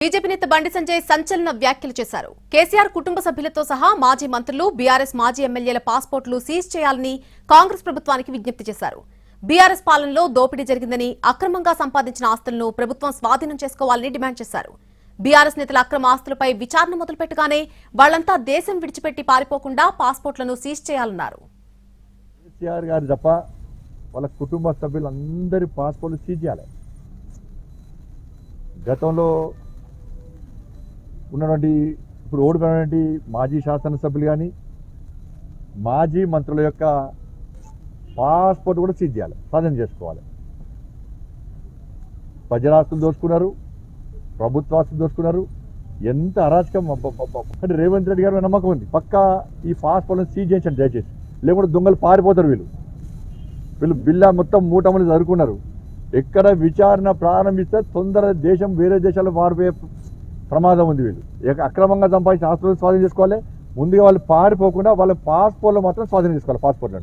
BJP నేత బండి సంజయ్ సంచలన వ్యాఖ్యలు చేశారు. కేసీఆర్ కుటుంబ సభ్యులతో సహా మాజీ మంత్రులు, బీఆర్ఎస్ మాజీ ఎమ్మెల్యేల పాస్పోర్టులు సీజ్ చేయాలని కాంగ్రెస్ ప్రభుత్వానికి విజ్ఞప్తి చేశారు. బీఆర్ఎస్ పాలనలో దోపిడీ జరిగిందని, అక్రమంగా సంపాదించిన ఆస్తులను ప్రభుత్వం స్వాధీనం చేసుకోవాలని డిమాండ్ చేశారు. బీఆర్ఎస్ నేతల అక్రమ ఆస్తులపై విచారణ మొదలుపెట్టగానే వాళ్లంతా దేశం విడిచిపెట్టి పారిపోకుండా పాస్పోర్టులను సీజ్ చేయాలన్నారు. కేసీఆర్ గారు తప్ప వాళ్ళ కుటుంబ సభ్యులందరి పాస్పోర్ట్లు సీజ్ చేయాలి. గతంలో ఉన్నటువంటి ఇప్పుడు ఓడిపోయినటువంటి మాజీ శాసనసభ్యులు కానీ మాజీ మంత్రుల యొక్క పాస్పోర్ట్ కూడా సీజ్ చేయాలి, స్వాధీనం చేసుకోవాలి. ప్రజలాస్తులు దోచుకున్నారు, ప్రభుత్వాస్తులు దోచుకున్నారు. ఎంత అరాచకం! అంటే రేవంత్ రెడ్డి గారు నమ్మకం ఉంది, పక్కా ఈ పాస్పోర్ట్లను సీజ్ చేయించండి దయచేసి, లేకుంటే దొంగలు పారిపోతారు. వీళ్ళు బిల్లా మొత్తం మూటమని జరుపుకున్నారు. ఎక్కడ విచారణ ప్రారంభిస్తే తొందర దేశం వేరే దేశాల్లో మారిపోయే ప్రమాదం ఉంది. వీళ్ళు అక్రమంగా సంపాదించిన ఆస్తులను స్వాధీనం చేసుకోవాలి. ముందుగా వాళ్ళు పారిపోకుండా వాళ్ళ పాస్పోర్ట్లు మాత్రం స్వాధీనం చేసుకోవాలి. పాస్పోర్ట్లను